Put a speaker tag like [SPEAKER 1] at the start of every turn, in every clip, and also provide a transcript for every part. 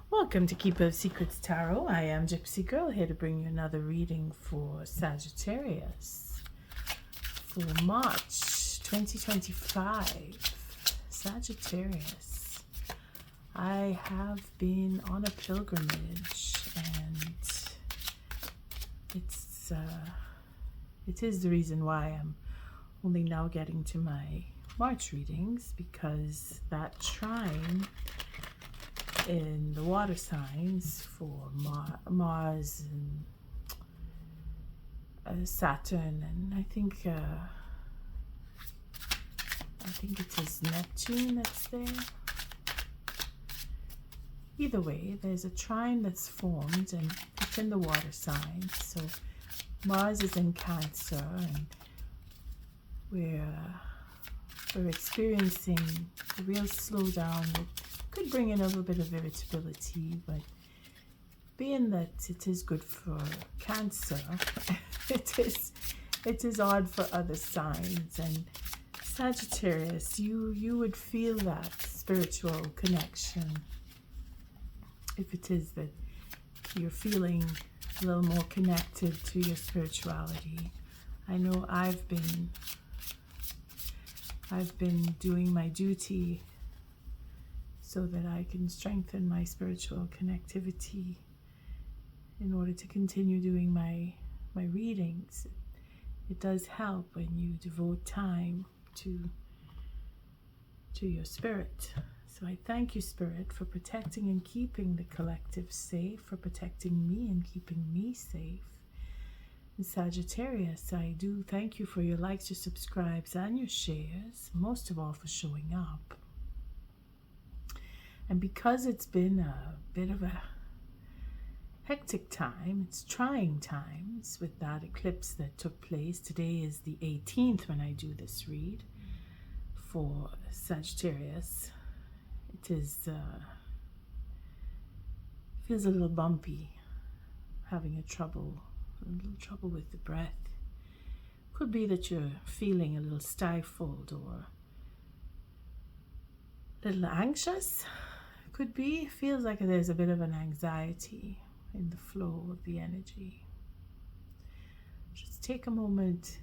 [SPEAKER 1] Welcome to Keeper of Secrets Tarot. I am Gypsy Girl, here to bring you another reading for Sagittarius for March 2025. Sagittarius, I have been on a pilgrimage, and it is the reason why I'm only now getting to my March readings, because that trine in the water signs for Mars and Saturn, and I think it is Neptune that's there. Either way, there's a trine that's formed, and it's in the water signs. So Mars is in Cancer, and we're experiencing a real slowdown that could bring in a little bit of irritability, but being that it is good for Cancer, it is odd for other signs. And Sagittarius, you would feel that spiritual connection if it is that you're feeling a little more connected to your spirituality. I know I've been doing my duty so that I can strengthen my spiritual connectivity in order to continue doing my readings. It does help when you devote time to your spirit. So I thank you, Spirit, for protecting and keeping the collective safe, for protecting me and keeping me safe. And Sagittarius, I do thank you for your likes, your subscribes, and your shares, most of all for showing up. And because it's been a bit of a hectic time, it's trying times with that eclipse that took place. Today is the 18th when I do this read for Sagittarius. It is feels a little bumpy, having a little trouble with the breath. Could be that you're feeling a little stifled or a little anxious. Could be, feels like there's a bit of an anxiety in the flow of the energy. Just take a moment,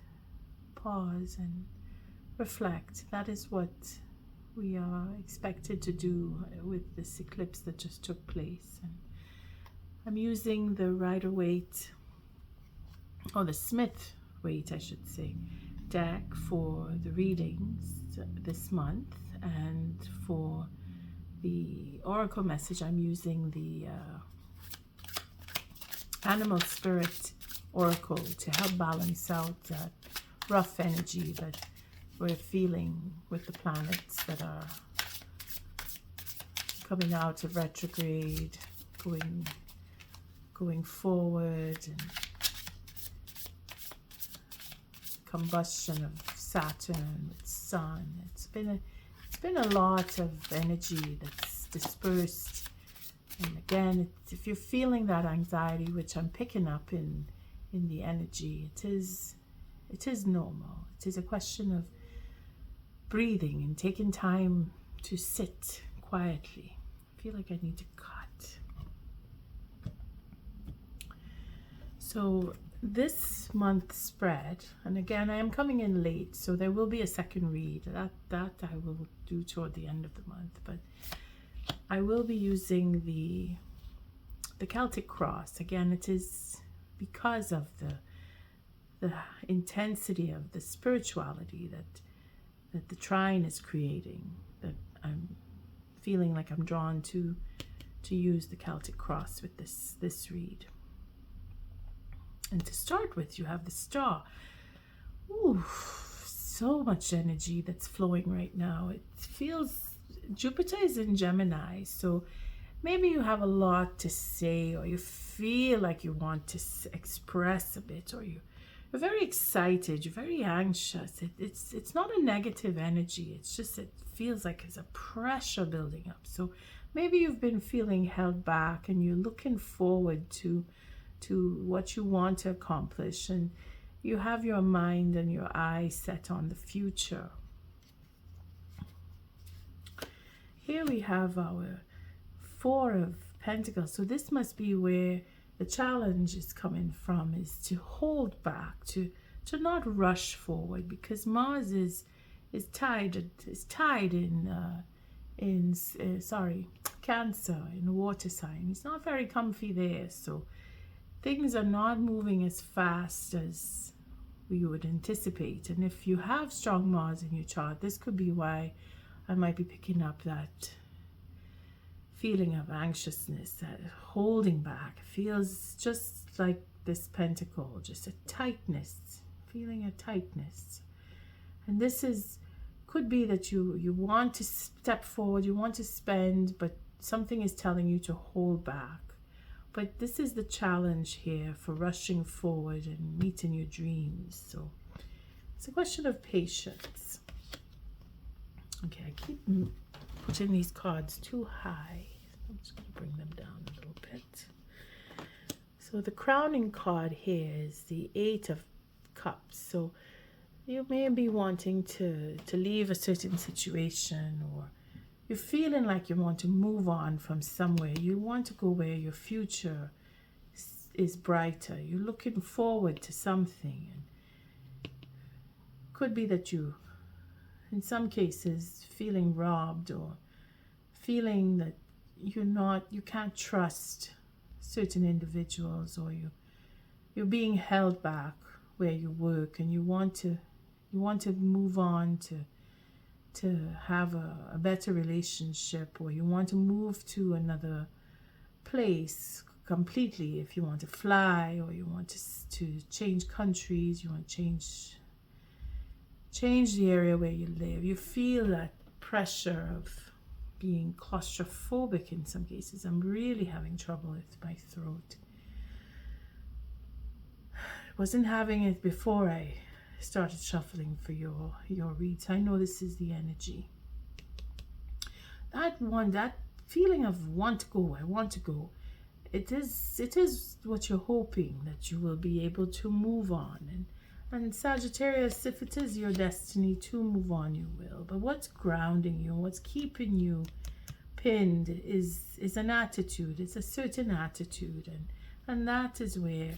[SPEAKER 1] pause, and reflect. That is what we are expected to do with this eclipse that just took place. And I'm using the Rider-Waite, or the Smith-Waite, I should say, deck for the readings this month, and for the oracle message I'm using the Animal Spirit Oracle to help balance out that rough energy that we're feeling with the planets that are coming out of retrograde, going forward, and combustion of Saturn with Sun. It's been a lot of energy that's dispersed. And again, if you're feeling that anxiety, which I'm picking up in the energy, it is normal. It is a question of breathing and taking time to sit quietly. I feel like I need to cut. So this month's spread, and again, I am coming in late, so there will be a second read. That I will do toward the end of the month, but I will be using the Celtic cross. Again, it is because of the intensity of the spirituality that the trine is creating, that I'm feeling like I'm drawn to use the Celtic cross with this read. And to start with, you have the star. Ooh, so much energy that's flowing right now. It feels Jupiter is in Gemini, so maybe you have a lot to say, or you feel like you want to express a bit, or you're very excited, you're very anxious. It's not a negative energy. It's just, it feels like there's a pressure building up. So maybe you've been feeling held back, and you're looking forward to what you want to accomplish, and you have your mind and your eyes set on the future. Here we have our Four of Pentacles. So this must be where the challenge is coming from, is to hold back, to not rush forward, because Mars is tied in Cancer, in the water sign. It's not very comfy there, so things are not moving as fast as we would anticipate. And if you have strong Mars in your chart, this could be why I might be picking up that feeling of anxiousness, that holding back. It feels just like this pentacle, just a tightness, feeling a tightness. And this could be that you want to step forward, you want to spend, but something is telling you to hold back. But this is the challenge here for rushing forward and meeting your dreams. So it's a question of patience. Okay, I keep putting these cards too high. I'm just going to bring them down a little bit. So the crowning card here is the Eight of Cups. So you may be wanting to leave a certain situation, or you're feeling like you want to move on from somewhere. You want to go where your future is brighter. You're looking forward to something. And could be that you, in some cases, feeling robbed, or feeling that you can't trust certain individuals, or you're being held back where you work, and you want to move on to have a better relationship, or you want to move to another place completely. If you want to fly, or you want to change countries, you want to change the area where you live. You feel that pressure of being claustrophobic in some cases. I'm really having trouble with my throat. I wasn't having it before I started shuffling for your reads. I know this is the energy. That feeling of I want to go. It is what you're hoping, that you will be able to move on. And Sagittarius, if it is your destiny to move on, you will. But what's grounding you, what's keeping you pinned is an attitude. It's a certain attitude, and that is where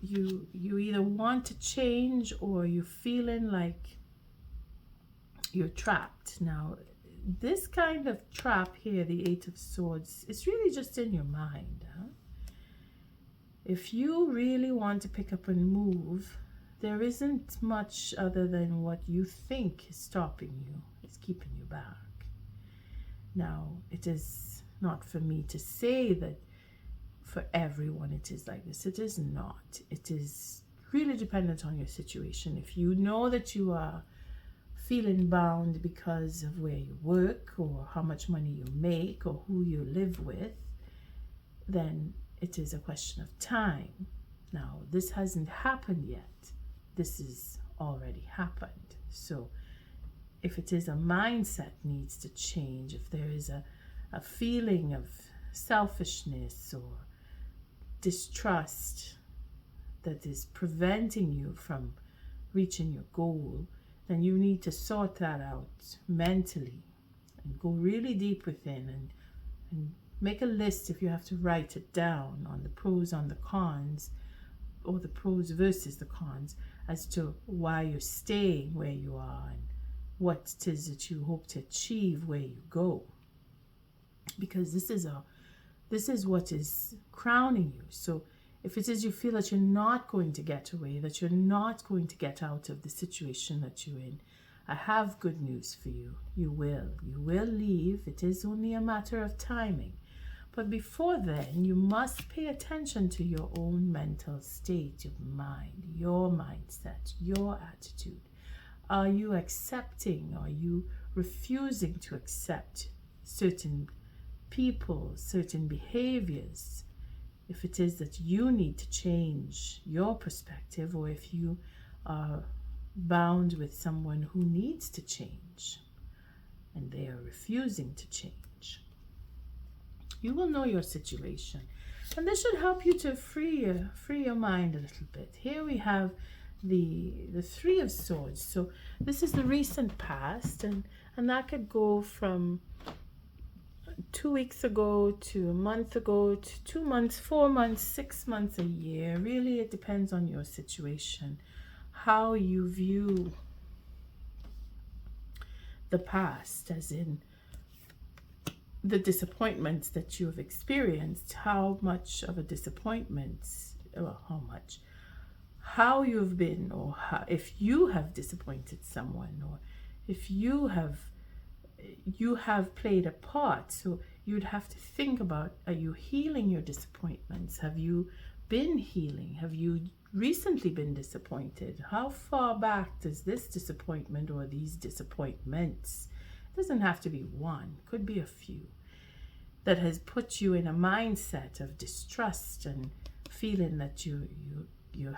[SPEAKER 1] you either want to change, or you're feeling like you're trapped. Now, this kind of trap here, the Eight of Swords, it's really just in your mind. If you really want to pick up and move, there isn't much other than what you think is stopping you, it's keeping you back. Now, it is not for me to say that for everyone it is like this. It is not. It is really dependent on your situation. If you know that you are feeling bound because of where you work, or how much money you make, or who you live with, then it is a question of time. Now, this hasn't happened yet. This has already happened. So if it is a mindset needs to change, if there is a feeling of selfishness or distrust that is preventing you from reaching your goal, then you need to sort that out mentally and go really deep within and make a list, if you have to write it down, on the pros, on the cons, or the pros versus the cons, as to why you're staying where you are and what it is that you hope to achieve where you go. Because this is what is crowning you. So if it is you feel that you're not going to get away, that you're not going to get out of the situation that you're in, I have good news for you. You will leave. It is only a matter of timing. But before then, you must pay attention to your own mental state of mind, your mindset, your attitude. Are you accepting? Are you refusing to accept certain people, certain behaviors? If it is that you need to change your perspective, or if you are bound with someone who needs to change and they are refusing to change, you will know your situation, and this should help you to free your mind a little bit. Here we have the Three of Swords. So this is the recent past, and that could go from 2 weeks ago to a month ago to 2 months, 4 months, 6 months, a year. Really, it depends on your situation, how you view the past, as in the disappointments that you have experienced. How much of a disappointment, well, how you've been, or if you have disappointed someone, or if you have played a part. So you'd have to think about, are you healing your disappointments? Have you been healing? Have you recently been disappointed? How far back does this disappointment or these disappointments, it doesn't have to be one, could be a few, that has put you in a mindset of distrust and feeling that you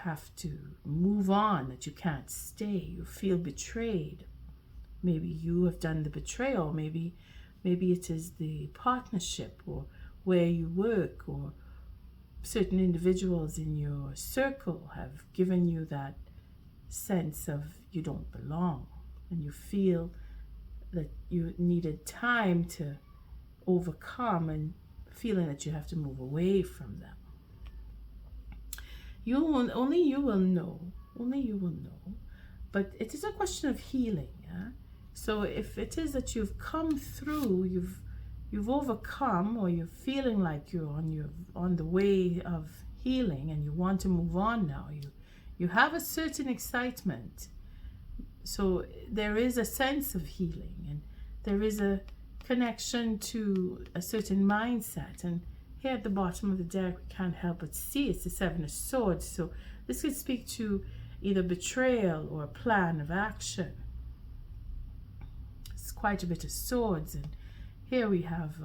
[SPEAKER 1] have to move on, that you can't stay, you feel betrayed. Maybe you have done the betrayal. Maybe it is the partnership, or where you work, or certain individuals in your circle have given you that sense of you don't belong, and you feel that you needed time to overcome, and feeling that you have to move away from them. Only you will know. But it is a question of healing. Yeah? So if it is that you've come through, you've overcome, or you're feeling like you're on the way of healing, and you want to move on now, you have a certain excitement. So there is a sense of healing, and there is a connection to a certain mindset. And here at the bottom of the deck, we can't help but see it's the Seven of Swords. So this could speak to either betrayal or a plan of action. It's quite a bit of swords, and here we have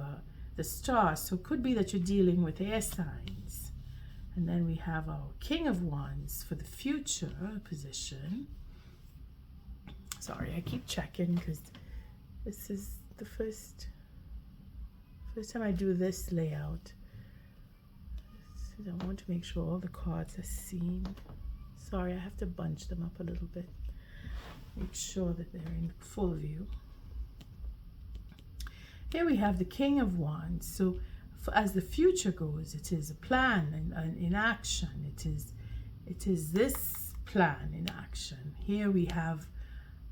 [SPEAKER 1] the Star. So it could be that you're dealing with air signs. And then we have our King of Wands for the future position. Sorry, I keep checking because this is the first time I do this layout. I want to make sure all the cards are seen. Sorry, I have to bunch them up a little bit. Make sure that they're in full view. Here we have the King of Wands. So as the future goes, it is a plan in action. It is this plan in action. Here we have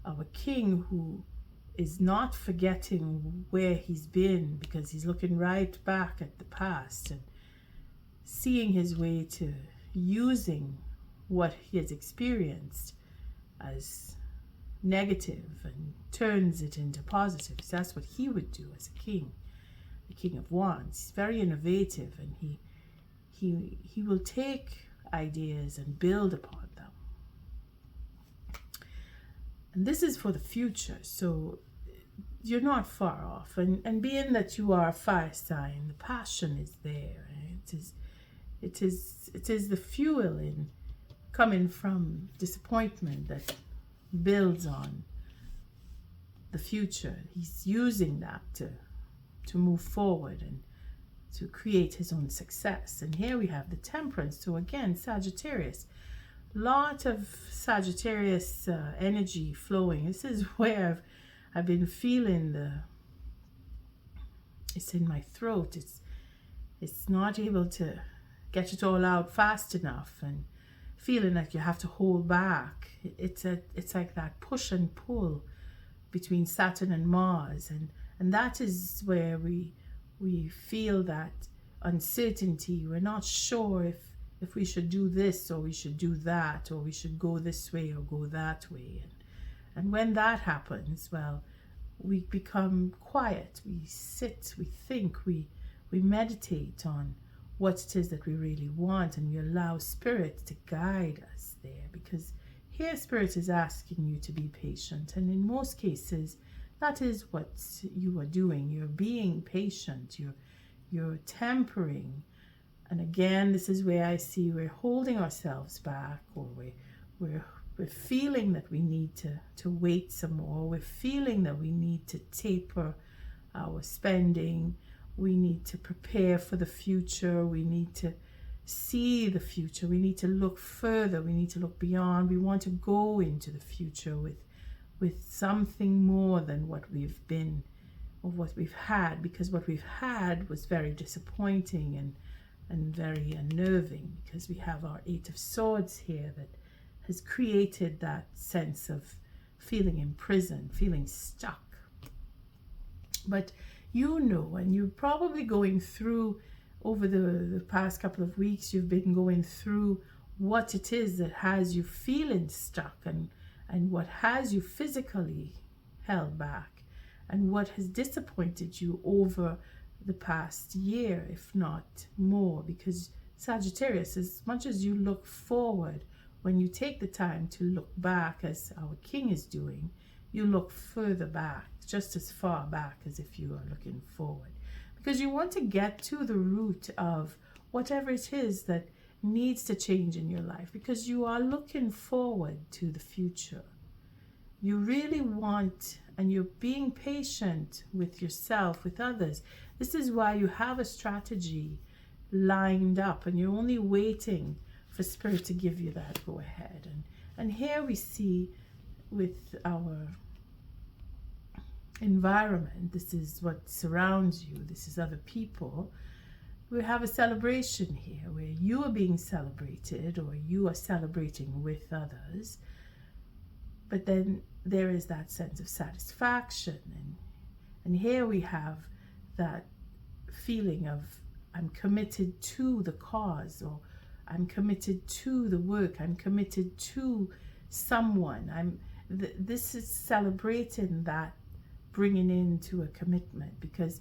[SPEAKER 1] our king, who is not forgetting where he's been, because he's looking right back at the past and seeing his way to using what he has experienced as negative and turns it into positive. So that's what he would do as a king, the King of Wands. He's very innovative, and he will take ideas and build upon them. And this is for the future, so you're not far off. And being that you are a fire sign, the passion is there. It is the fuel in coming from disappointment that builds on the future. He's using that to move forward and to create his own success. And here we have the Temperance. So again, Sagittarius, lot of Sagittarius energy flowing. This is where I've been feeling it's in my throat. It's not able to get it all out fast enough, and feeling like you have to hold back. It's like that push and pull between Saturn and Mars, and that is where we feel that uncertainty. We're not sure if we should do this or we should do that, or we should go this way or go that way. And when that happens, well, we become quiet. We sit, we think, we meditate on what it is that we really want, and we allow Spirit to guide us there, because here Spirit is asking you to be patient, and in most cases that is what you are doing. You're being patient, you're tempering. And again, this is where I see we're holding ourselves back, or we're feeling that we need to wait some more. We're feeling that we need to taper our spending. We need to prepare for the future. We need to see the future. We need to look further. We need to look beyond. We want to go into the future with something more than what we've been of what we've had, because what we've had was very disappointing and very unnerving, because we have our Eight of Swords here that has created that sense of feeling imprisoned, feeling stuck. But you know, and you're probably going through, over the past couple of weeks, you've been going through what it is that has you feeling stuck, and what has you physically held back, and what has disappointed you over the past year, if not more. Because Sagittarius, as much as you look forward, when you take the time to look back, as our king is doing, you look further back, just as far back as if you are looking forward, because you want to get to the root of whatever it is that needs to change in your life, because you are looking forward to the future. You really want, and you're being patient with yourself, with others. This is why you have a strategy lined up, and you're only waiting for Spirit to give you that go ahead. And here we see with our environment, this is what surrounds you, this is other people. We have a celebration here where you are being celebrated, or you are celebrating with others. But then there is that sense of satisfaction, and here we have that feeling of, I'm committed to the cause, or I'm committed to the work, I'm committed to someone. This is celebrating that, bringing into a commitment, because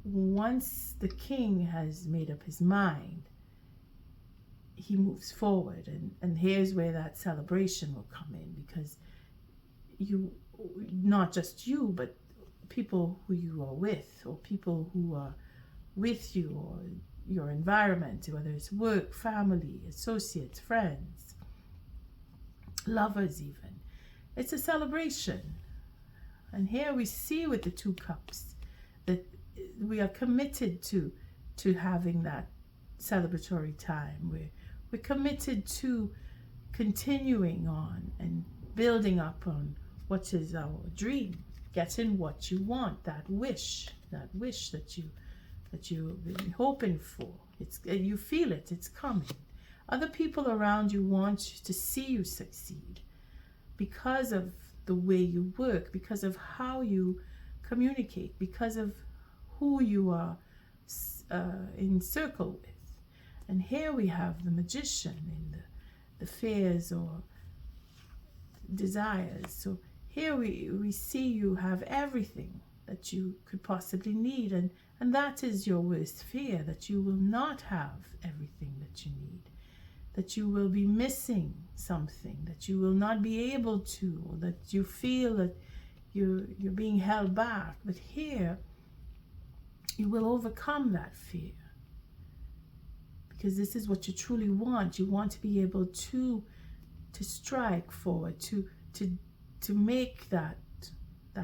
[SPEAKER 1] once the king has made up his mind, he moves forward, and here's where that celebration will come in, because you, not just you, but people who you are with, or people who are with you, or your environment, whether it's work, family, associates, friends, lovers even. It's a celebration. And here we see with the Two Cups that we are committed to having that celebratory time. We're committed to continuing on and building up on what is our dream, getting what you want, that wish that you've been hoping for. You feel it, it's coming. Other people around you want to see you succeed because of the way you work, because of how you communicate, because of who you are in circle with. And here we have the Magician in the fears or desires. So here we see you have everything that you could possibly need, and that is your worst fear, that you will not have everything that you need, that you will be missing something, that you will not be able to, or that you feel that you're being held back. But here you will overcome that fear, because this is what you truly want. You want to be able to strike forward, to make that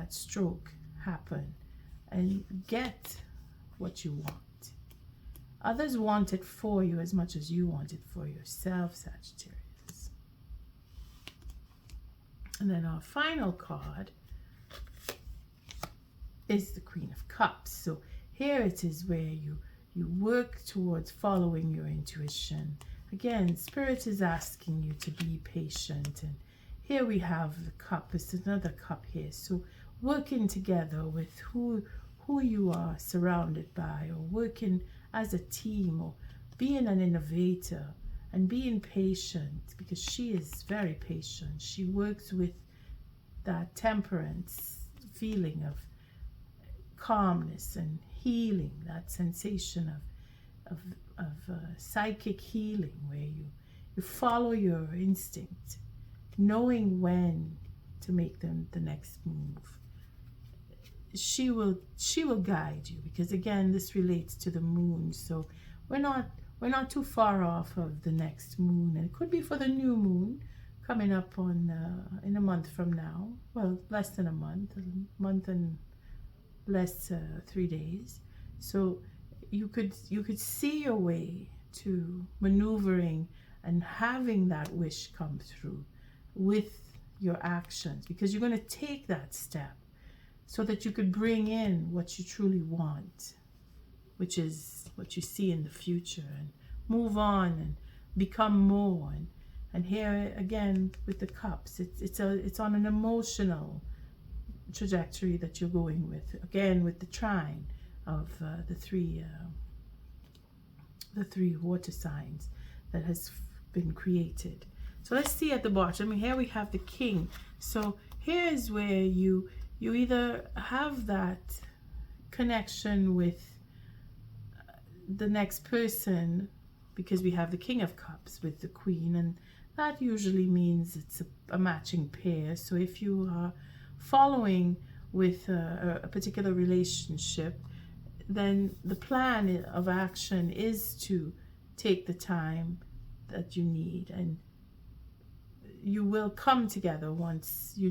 [SPEAKER 1] stroke happen and get what you want. Others want it for you as much as you want it for yourself, Sagittarius. And then our final card is the Queen of Cups. So here it is where you work towards following your intuition. Again, Spirit is asking you to be patient. And here we have the cup. It's another cup here. So working together with who you are surrounded by, or working as a team, or being an innovator and being patient, because she is very patient. She works with that temperance feeling of calmness and healing, that sensation of psychic healing, where you follow your instinct, knowing when to make the next move. She will guide you, because again, this relates to the moon. So we're not too far off of the next moon, and it could be for the new moon coming up on in a month from now. Well, less than a month and less 3 days. So you could see your way to maneuvering and having that wish come through with your actions, because you're going to take that step so that you could bring in what you truly want, which is what you see in the future, and move on and become more. And here again with the cups, it's on an emotional trajectory that you're going with. Again with the trine of the three water signs that has been created. So let's see at the bottom. Here we have the king. So here is where you either have that connection with the next person, because we have the king of cups with the queen, and that usually means it's a matching pair. So if you are following with a particular relationship, then the plan of action is to take the time that you need, and you will come together once you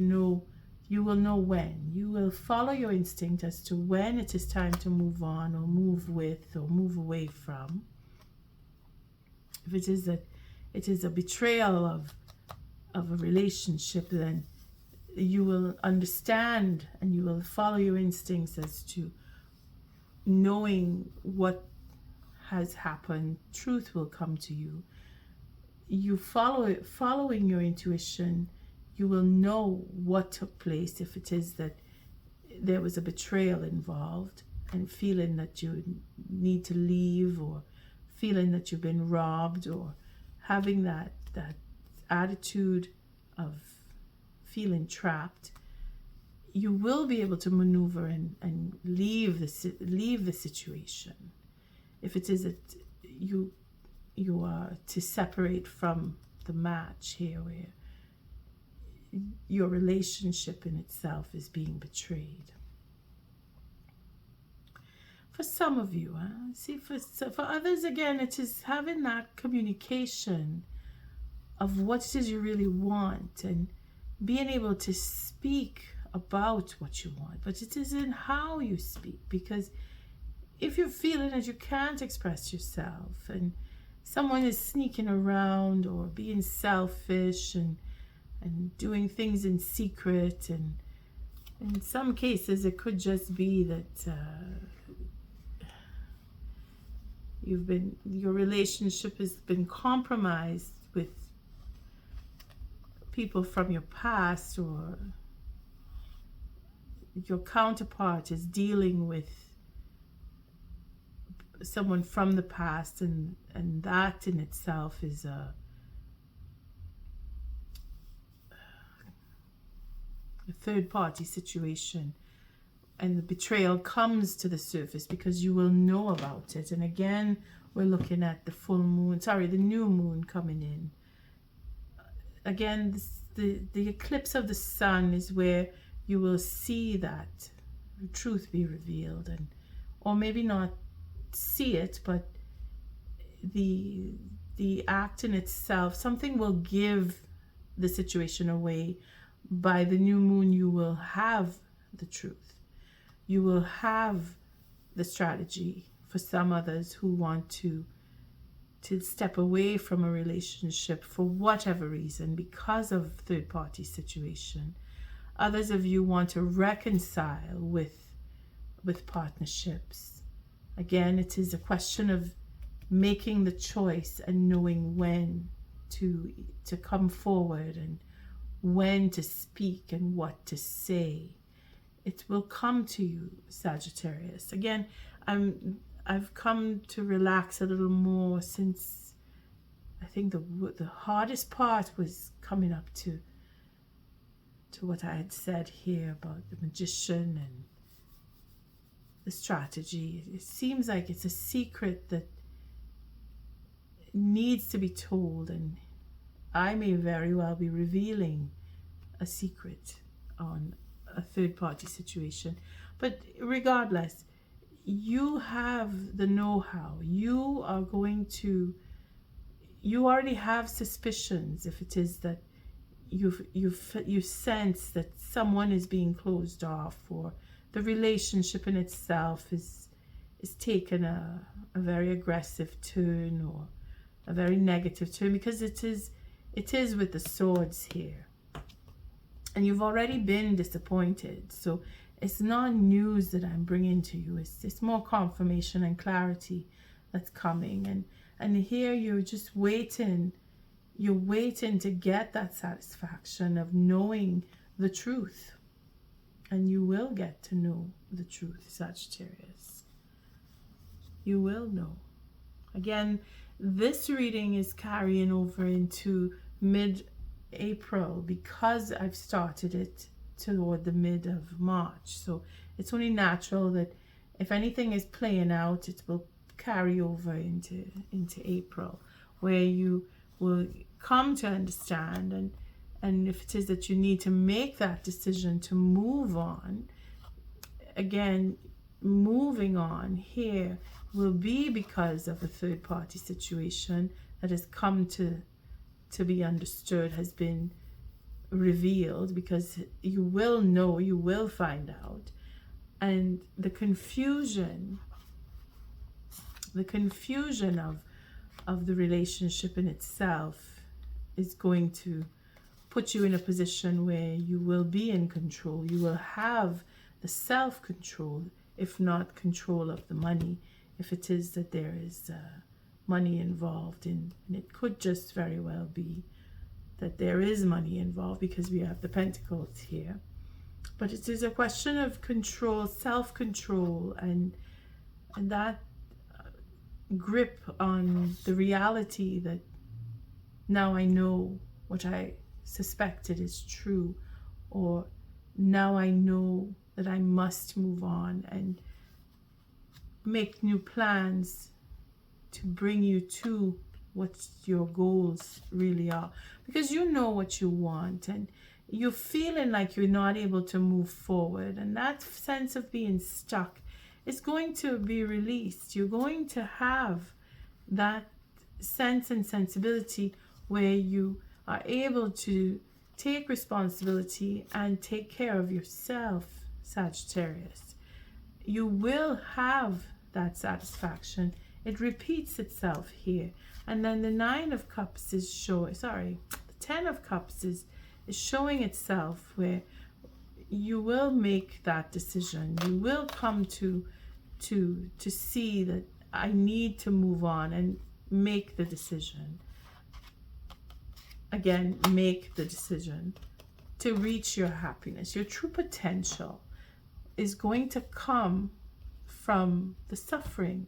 [SPEAKER 1] will know when. You will follow your instinct as to when it is time to move on, or move with, or move away from. If it is a betrayal of a relationship, then you will understand and you will follow your instincts as to knowing what has happened. Truth will come to you. You following your intuition, you will know what took place. If it is that there was a betrayal involved, and feeling that you need to leave, or feeling that you've been robbed, or having that attitude of feeling trapped, you will be able to maneuver and leave the situation. If it is that you are to separate from the match here, where your relationship in itself is being betrayed. For some of you, see, for others, again, it is having that communication of what it is you really want, and being able to speak about what you want. But it is in how you speak, because if you're feeling that you can't express yourself, and someone is sneaking around or being selfish and doing things in secret, and in some cases it could just be that your relationship has been compromised with people from your past, or your counterpart is dealing with someone from the past, and that in itself is a third party situation, and the betrayal comes to the surface because you will know about it. And again, we're looking at the new moon coming in. Again, the eclipse of the sun is where you will see that truth be revealed, or maybe not see it, but the act in itself, something will give the situation away. By the new moon, you will have the truth. You will have the strategy. For some others who want to step away from a relationship for whatever reason, because of third-party situation. Others of you want to reconcile with partnerships. Again, it is a question of making the choice and knowing when to come forward, and when to speak and what to say. It will come to you, Sagittarius. Again, I've come to relax a little more, since I think the hardest part was coming up to what I had said here about the magician and the strategy. It seems like it's a secret that needs to be told, and I may very well be revealing a secret on a third-party situation. But regardless, you have the know-how. You already have suspicions. If it is that you sense that someone is being closed off, or the relationship in itself is taken a very aggressive turn, or a very negative turn, because it is with the swords here, and you've already been disappointed. So it's not news that I'm bringing to you. It's more confirmation and clarity that's coming. And here you're just waiting. You're waiting to get that satisfaction of knowing the truth. And you will get to know the truth, Sagittarius. You will know. Again, this reading is carrying over into mid-April because I've started it toward the mid of March. So it's only natural that if anything is playing out, it will carry over into April, where you will come to understand, and if it is that you need to make that decision to move on, again, moving on here will be because of a third party situation that has come to be understood, has been revealed, because you will know, you will find out. And the confusion of the relationship in itself is going to put you in a position where you will be in control. You will have the self-control, if not control of the money, if it is that there is money involved in. And it could just very well be that there is money involved because we have the Pentacles here. But it is a question of control, self-control, and that grip on the reality that now I know what I suspected is true, or now I know that I must move on and make new plans to bring you to what your goals really are, because you know what you want and you're feeling like you're not able to move forward, and that sense of being stuck is going to be released. You're going to have that sense and sensibility where you are able to take responsibility and take care of yourself, Sagittarius. You will have that satisfaction. It repeats itself here. And then the Nine of Cups is showing, the Ten of Cups is showing itself, where you will make that decision. You will come to see that I need to move on and make the decision. Again, make the decision to reach your happiness. Your true potential is going to come from the suffering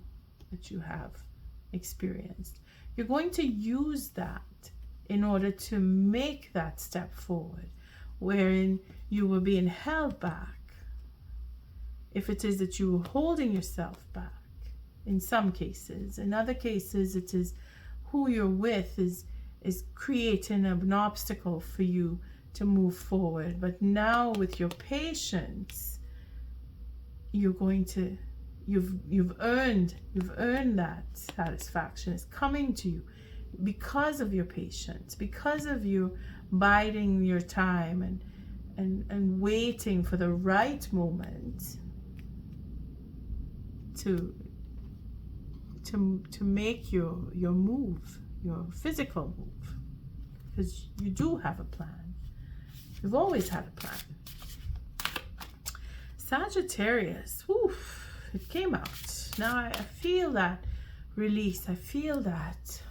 [SPEAKER 1] that you have experienced. You're going to use that in order to make that step forward, wherein you were being held back. If it is that you were holding yourself back, in some cases. In other cases, it is who you're with is creating an obstacle for you to move forward. But now with your patience, you're going to, you've earned that satisfaction. It's coming to you because of your patience, because of you biding your time and waiting for the right moment to make your move, your physical move, because you do have a plan. You've always had a plan. Sagittarius, it came out. Now I feel that release. I feel that,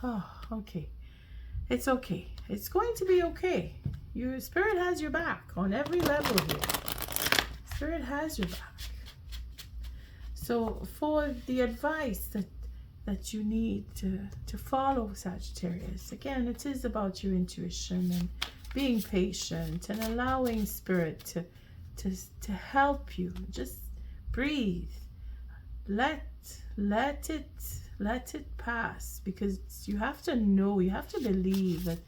[SPEAKER 1] okay. It's okay. It's going to be okay. Your spirit has your back on every level here. Spirit has your back. So for the advice that you need to follow, Sagittarius, again, it is about your intuition and being patient and allowing spirit to help you. Just breathe. Let it pass, because you have to know, you have to believe that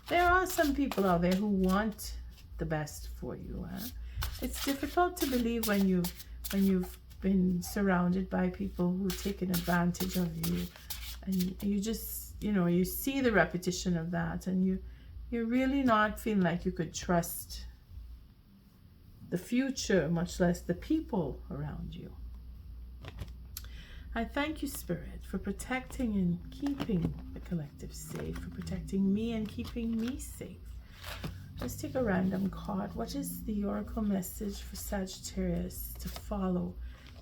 [SPEAKER 1] there are some people out there who want the best for you. It's difficult to believe when you've been surrounded by people who take an advantage of you, and you just, you see the repetition of that, and you're really not feeling like you could trust the future, much less the people around you. I thank you, Spirit, for protecting and keeping the collective safe, for protecting me and keeping me safe. Let's take a random card. What is the oracle message for Sagittarius to follow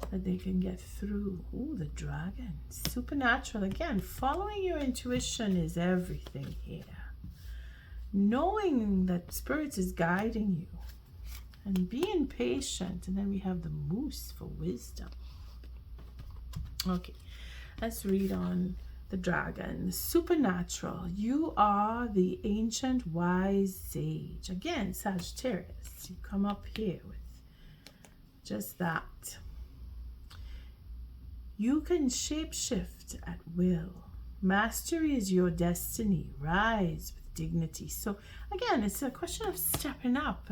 [SPEAKER 1] that they can get through? Ooh, the dragon. Supernatural. Again, following your intuition is everything here. Knowing that Spirit is guiding you. And being patient. And then we have the moose for wisdom. Okay, let's read on the dragon. The supernatural. You are the ancient wise sage. Again, Sagittarius. You come up here with just that. You can shapeshift at will. Mastery is your destiny. Rise with dignity. So again, it's a question of stepping up,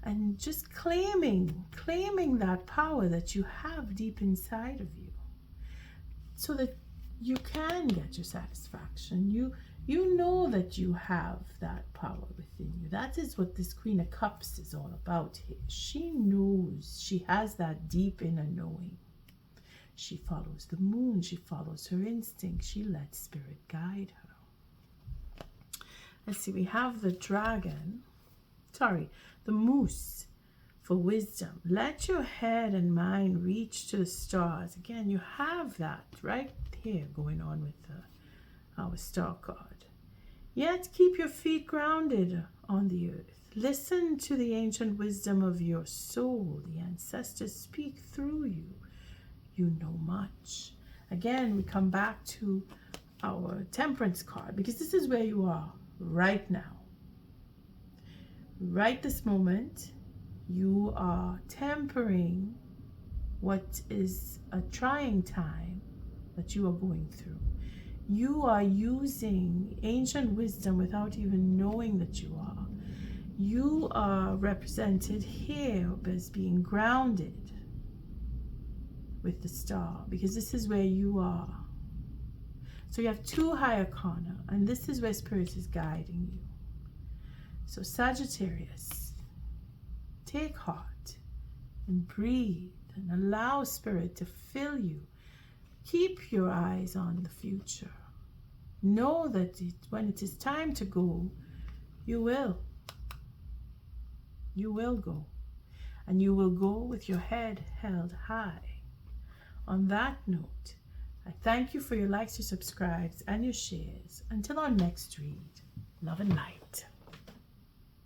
[SPEAKER 1] and just claiming that power that you have deep inside of you, so that you can get your satisfaction. You know that you have that power within you. That is what this Queen of Cups is all about here. She knows. She has that deep inner knowing. She follows the moon. She follows her instinct. She lets Spirit guide her. Let's see. We have the dragon. Sorry, the moose for wisdom. Let your head and mind reach to the stars. Again, you have that right here going on with our star card. Yet keep your feet grounded on the earth. Listen to the ancient wisdom of your soul. The ancestors speak through you. You know much. Again, we come back to our temperance card, because this is where you are right now. Right this moment, you are tempering what is a trying time that you are going through. You are using ancient wisdom without even knowing that you are. You are represented here as being grounded with the star, because this is where you are. So you have two high arcana, and this is where Spirit is guiding you. So Sagittarius, take heart and breathe and allow Spirit to fill you. Keep your eyes on the future. Know that when it is time to go, you will. You will go. And you will go with your head held high. On that note, I thank you for your likes, your subscribes, and your shares. Until our next read, love and light.